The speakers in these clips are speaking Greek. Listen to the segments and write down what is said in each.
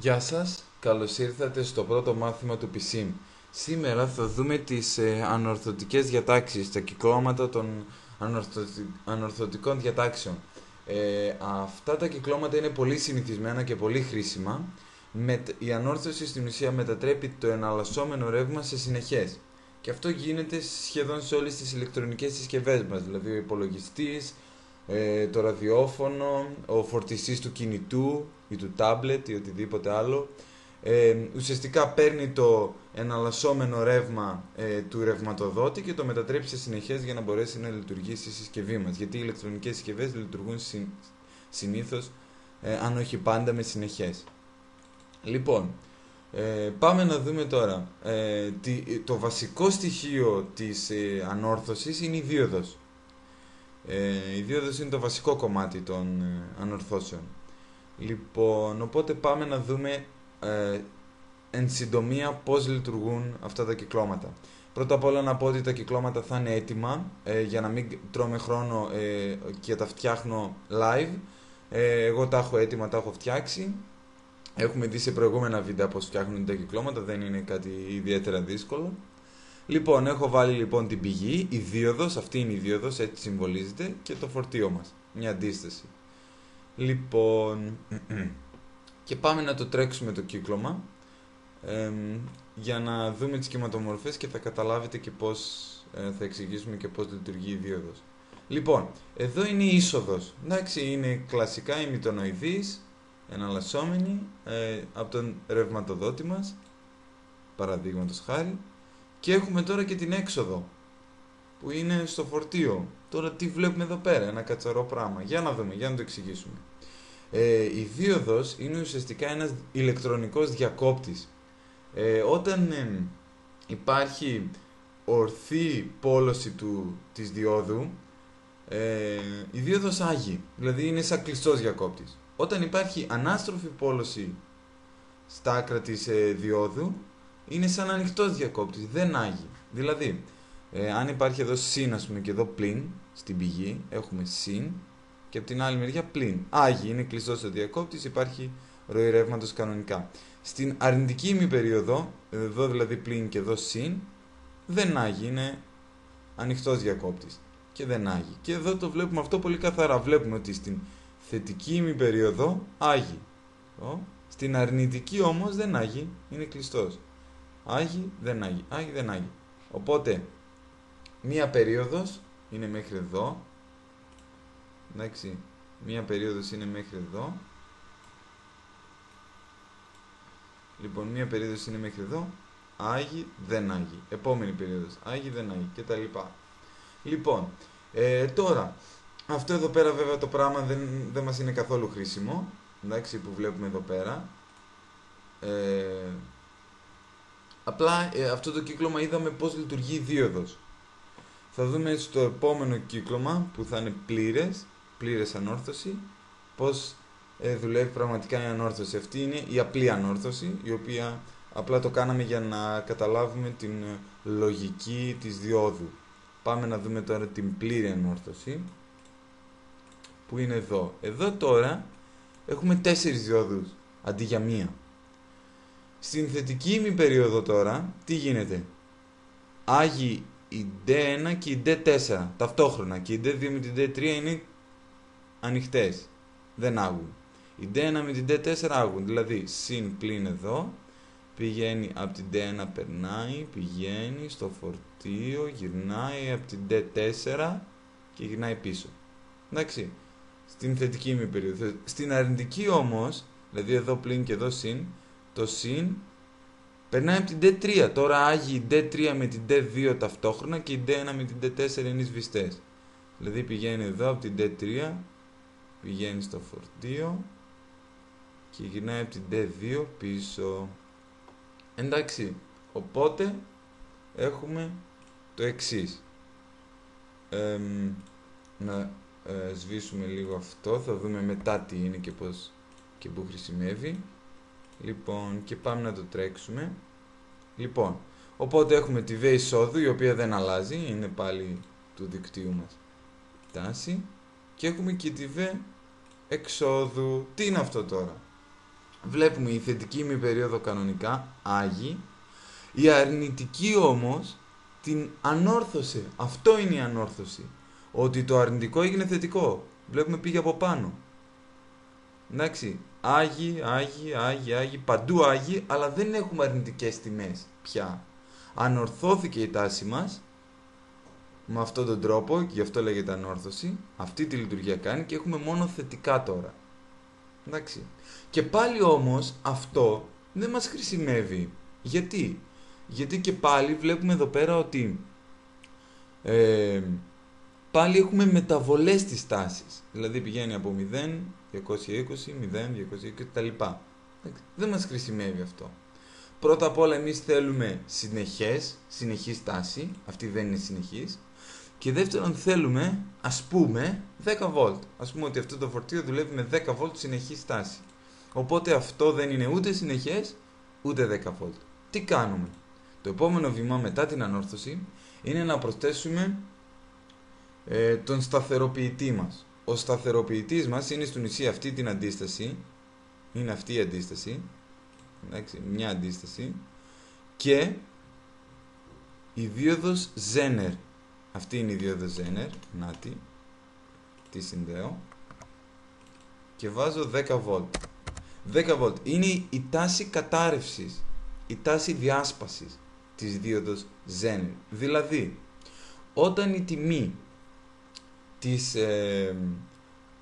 Γεια σας, καλώς ήρθατε στο πρώτο μάθημα του PSIM. Σήμερα θα δούμε τις ανορθωτικές διατάξεις, τα κυκλώματα των ανορθωτικών διατάξεων. Αυτά τα κυκλώματα είναι πολύ συνηθισμένα και πολύ χρήσιμα. Η ανόρθωση στην ουσία μετατρέπει το εναλλασσόμενο ρεύμα σε συνεχές. Και αυτό γίνεται σχεδόν σε όλες τις ηλεκτρονικές συσκευές μας, δηλαδή ο υπολογιστής, το ραδιόφωνο, ο φορτιστής του κινητού ή του τάμπλετ ή οτιδήποτε άλλο. Ουσιαστικά παίρνει το εναλλασσόμενο ρεύμα του ρευματοδότη και το μετατρέπει σε συνεχές για να μπορέσει να λειτουργήσει η συσκευή μας. Γιατί οι ηλεκτρονικές συσκευές λειτουργούν συνήθως, αν όχι πάντα, με συνεχές. Λοιπόν, πάμε να δούμε τώρα. Το βασικό στοιχείο της ανόρθωσης είναι η δίωδος. Η δίωδος είναι το βασικό κομμάτι των ανορθώσεων. Λοιπόν, οπότε πάμε να δούμε εν συντομία πώς λειτουργούν αυτά τα κυκλώματα. Πρώτα απ' όλα να πω ότι τα κυκλώματα θα είναι έτοιμα για να μην τρώμε χρόνο και τα φτιάχνω live. Εγώ τα έχω έτοιμα, τα έχω φτιάξει. Έχουμε δει σε προηγούμενα βίντεο πώς φτιάχνουν τα κυκλώματα, δεν είναι κάτι ιδιαίτερα δύσκολο. Λοιπόν, έχω βάλει λοιπόν την πηγή, η δίωδος, αυτή είναι η δίωδος, έτσι συμβολίζεται, και το φορτίο μας, μια αντίσταση. Λοιπόν, και πάμε να το τρέξουμε το κύκλωμα για να δούμε τις κυματομορφές και θα καταλάβετε και πώς θα εξηγήσουμε και πώς λειτουργεί η δίωδος. Λοιπόν, εδώ είναι η είσοδος, εντάξει, είναι κλασικά ημιτονοειδής, εναλλασσόμενη από τον ρευματοδότη μας, παραδείγματος χάρη. Και έχουμε τώρα και την έξοδο που είναι στο φορτίο. Τώρα τι βλέπουμε εδώ πέρα, ένα κατσαρό πράγμα. Για να δούμε, για να το εξηγήσουμε. Η δίωδος είναι ουσιαστικά ένας ηλεκτρονικός διακόπτης. Όταν υπάρχει ορθή πόλωση της διόδου, η δίωδος άγει, δηλαδή είναι σαν κλειστός διακόπτης. Όταν υπάρχει ανάστροφη πόλωση στα άκρα της διόδου, είναι σαν ανοιχτός διακόπτης, δεν άγει. Δηλαδή, αν υπάρχει εδώ συν, ας πούμε, και εδώ πλην, στην πηγή, έχουμε συν, και από την άλλη μεριά πλην. Άγει, είναι κλειστός ο διακόπτης, υπάρχει ροή ρεύματος κανονικά. Στην αρνητική ημιπερίοδο, εδώ δηλαδή πλην και εδώ συν, δεν άγει, είναι ανοιχτός διακόπτης και δεν άγει. Και εδώ το βλέπουμε αυτό πολύ καθαρά. Βλέπουμε ότι στην θετική ημιπερίοδο άγει. Στην αρνητική όμως δεν άγει, είναι κλειστός. Άγει, δεν άγει, άγει, δεν άγει. Οπότε, μία περίοδος είναι μέχρι εδώ. Εντάξει, μία περίοδος είναι μέχρι εδώ. Λοιπόν, μία περίοδος είναι μέχρι εδώ. Άγει, δεν άγει. Επόμενη περίοδος, άγει, δεν άγει, και τα λοιπά. Λοιπόν, τώρα, αυτό εδώ πέρα βέβαια το πράγμα δεν μας είναι καθόλου χρήσιμο. Εντάξει, που βλέπουμε εδώ πέρα. Απλά αυτό το κύκλωμα είδαμε πώς λειτουργεί η δίωδος. Θα δούμε στο επόμενο κύκλωμα που θα είναι πλήρες ανόρθωση, πώς δουλεύει πραγματικά η ανόρθωση. Αυτή είναι η απλή ανόρθωση, η οποία απλά το κάναμε για να καταλάβουμε την λογική της διόδου. Πάμε να δούμε τώρα την πλήρη ανόρθωση, που είναι εδώ. Εδώ τώρα έχουμε 4 διόδους αντί για μία. Στην θετική ημιπερίοδο τώρα, τι γίνεται? Άγει η D1 και η D4 ταυτόχρονα και η D2 με την D3 είναι ανοιχτές, δεν άγουν. Η D1 με την D4 άγουν, δηλαδή συν πλην εδώ, πηγαίνει από την D1, περνάει, πηγαίνει στο φορτίο, γυρνάει από την D4 και γυρνάει πίσω. Εντάξει, στην θετική ημιπερίοδο. Στην αρνητική όμως, δηλαδή εδώ πλην και εδώ συν, το συν περνάει από την D3. Τώρα άγει η D3 με την D2 ταυτόχρονα και η D1 με την D4 είναι σβηστές. Δηλαδή πηγαίνει εδώ από την D3, πηγαίνει στο φορτίο και γυρνάει από την D2 πίσω. Εντάξει, οπότε έχουμε το εξής. Να σβήσουμε λίγο αυτό, θα δούμε μετά τι είναι και πώς και πού χρησιμεύει. Λοιπόν, και πάμε να το τρέξουμε. Λοιπόν, οπότε έχουμε τη V εισόδου, η οποία δεν αλλάζει, είναι πάλι του δικτύου μας τάση. Και έχουμε και τη V εξόδου. Τι είναι αυτό τώρα? βλέπουμε η θετική ημιπερίοδο κανονικά, άγει, η αρνητική όμως την ανόρθωσε. Αυτό είναι η ανόρθωση. Ότι το αρνητικό έγινε θετικό. Βλέπουμε πήγε από πάνω. Εντάξει, άγιοι, παντού άγιοι, αλλά δεν έχουμε αρνητικές τιμές πια. Ανορθώθηκε η τάση μας με αυτόν τον τρόπο, και γι' αυτό λέγεται ανόρθωση. Αυτή τη λειτουργία κάνει και έχουμε μόνο θετικά τώρα. Εντάξει. Και πάλι όμως αυτό δεν μας χρησιμεύει. Γιατί? Γιατί και πάλι βλέπουμε εδώ πέρα ότι πάλι έχουμε μεταβολές της τάσης. Δηλαδή πηγαίνει από 0, 220, 0, 220 κτλ. Δεν μας χρησιμεύει αυτό. Πρώτα απ' όλα εμείς θέλουμε συνεχής τάση. Αυτή δεν είναι συνεχής. Και δεύτερον θέλουμε, ας πούμε, 10 βολτ. Ας πούμε ότι αυτό το φορτίο δουλεύει με 10 βολτ συνεχής τάση. Οπότε αυτό δεν είναι ούτε συνεχές, ούτε 10 βολτ. Τι κάνουμε? Το επόμενο βήμα μετά την ανόρθωση είναι να προσθέσουμε τον σταθεροποιητή μας. Ο σταθεροποιητής μας είναι στην ουσία αυτή την αντίσταση. Είναι αυτή η αντίσταση. Εντάξει, μια αντίσταση. Και η δίωδος Zener. Αυτή είναι η δίωδος Zener. Νάτι. Τη συνδέω. Και βάζω 10 βολτ. 10 βολτ είναι η τάση κατάρρευσης. Η τάση διάσπασης της δίωδος Zener. Δηλαδή, όταν η τιμή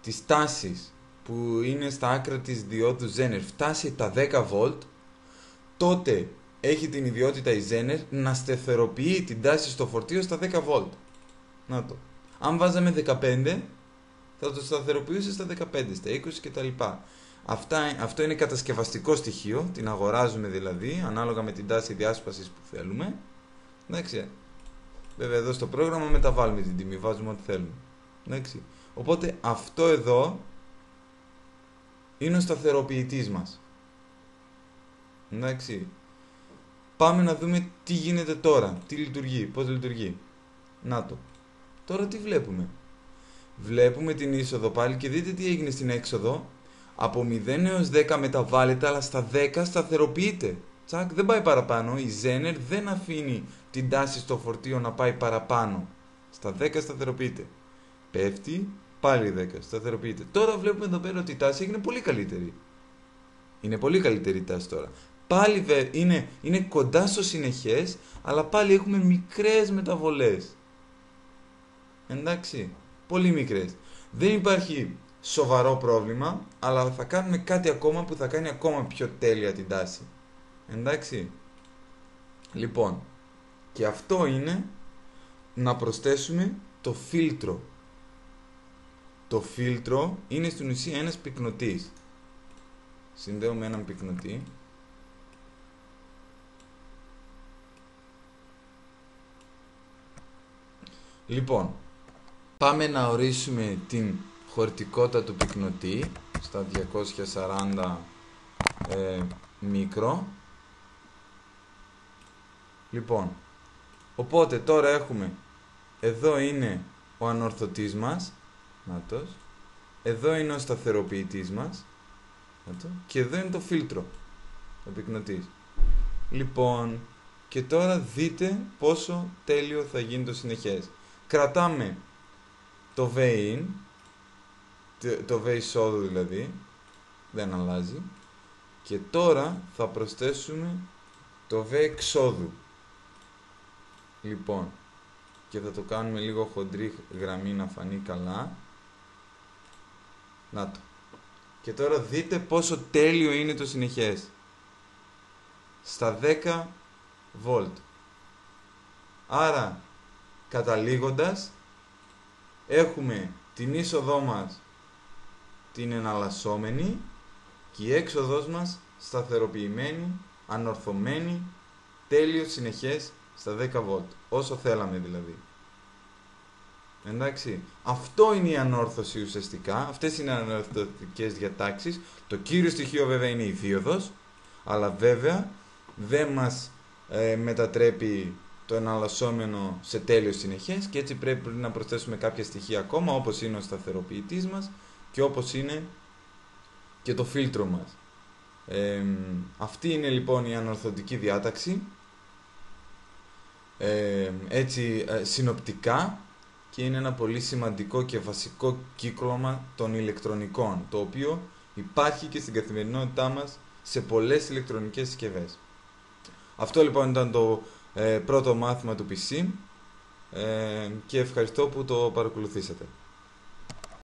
της τάσης που είναι στα άκρα της διόδου Zener φτάσει τα 10 βολτ, τότε έχει την ιδιότητα η Zener να σταθεροποιεί την τάση στο φορτίο στα 10 βολτ. Να το. Αν βάζαμε 15, θα το σταθεροποιούσε στα 15, στα 20 κτλ. Αυτό είναι κατασκευαστικό στοιχείο, την αγοράζουμε δηλαδή, ανάλογα με την τάση διάσπασης που θέλουμε. Εντάξει. Βέβαια εδώ στο πρόγραμμα μεταβάλουμε την τιμή, βάζουμε ό,τι θέλουμε. Εντάξει. Οπότε αυτό εδώ είναι ο σταθεροποιητής μας. Εντάξει. Πάμε να δούμε τι γίνεται τώρα, τι λειτουργεί, πώς λειτουργεί. Να το. Τώρα τι βλέπουμε? Βλέπουμε την είσοδο πάλι και δείτε τι έγινε στην έξοδο. Από 0 έως 10 μεταβάλλεται, αλλά στα 10 σταθεροποιείται. Τσακ, δεν πάει παραπάνω. Η Zener δεν αφήνει την τάση στο φορτίο να πάει παραπάνω. Στα 10 σταθεροποιείται. Πέφτει, πάλι 10, σταθεροποιείται. Τώρα βλέπουμε εδώ πέρα ότι η τάση έγινε πολύ καλύτερη. Είναι πολύ καλύτερη η τάση τώρα. Πάλι είναι κοντά στο συνεχές, αλλά πάλι έχουμε μικρές μεταβολές. Εντάξει, πολύ μικρές. Δεν υπάρχει σοβαρό πρόβλημα, αλλά θα κάνουμε κάτι ακόμα που θα κάνει ακόμα πιο τέλεια την τάση. Εντάξει. Λοιπόν, και αυτό είναι να προσθέσουμε το φίλτρο. Το φίλτρο είναι στην ουσία ένας πυκνοτής. Συνδέουμε έναν πυκνοτή. Λοιπόν, πάμε να ορίσουμε την χωρητικότητα του πυκνοτή στα 240 μικρό. Λοιπόν, οπότε τώρα έχουμε, εδώ είναι ο ανορθωτής μας, νάτος, εδώ είναι ο σταθεροποιητής μας, και εδώ είναι το φίλτρο, ο πυκνοτής. Λοιπόν, και τώρα δείτε πόσο τέλειο θα γίνει το συνεχές. Κρατάμε το V-in, το V-εισόδου δηλαδή, δεν αλλάζει, και τώρα θα προσθέσουμε το V-εξόδου. Λοιπόν, και θα το κάνουμε λίγο χοντρή γραμμή να φανεί καλά. Να το. Και τώρα δείτε πόσο τέλειο είναι το συνεχές. Στα 10 βολτ. Άρα, καταλήγοντας, έχουμε την είσοδό μας την εναλλασσόμενη και η έξοδός μας σταθεροποιημένη, ανορθωμένη, τέλειο συνεχές στα 10 βολτ. Όσο θέλαμε δηλαδή. Εντάξει. Αυτό είναι η ανόρθωση ουσιαστικά. Αυτές είναι οι ανορθωτικές διατάξεις. Το κύριο στοιχείο βέβαια είναι η δίωδος, αλλά βέβαια δεν μας μετατρέπει το εναλλασσόμενο σε τέλειο συνεχές, και έτσι πρέπει να προσθέσουμε κάποια στοιχεία ακόμα, όπως είναι ο σταθεροποιητής μας και όπως είναι και το φίλτρο μας. Αυτή είναι λοιπόν η ανορθωτική διάταξη, έτσι συνοπτικά, και είναι ένα πολύ σημαντικό και βασικό κύκλωμα των ηλεκτρονικών, το οποίο υπάρχει και στην καθημερινότητά μας σε πολλές ηλεκτρονικές συσκευές. Αυτό λοιπόν ήταν το πρώτο μάθημα του PC και ευχαριστώ που το παρακολουθήσατε.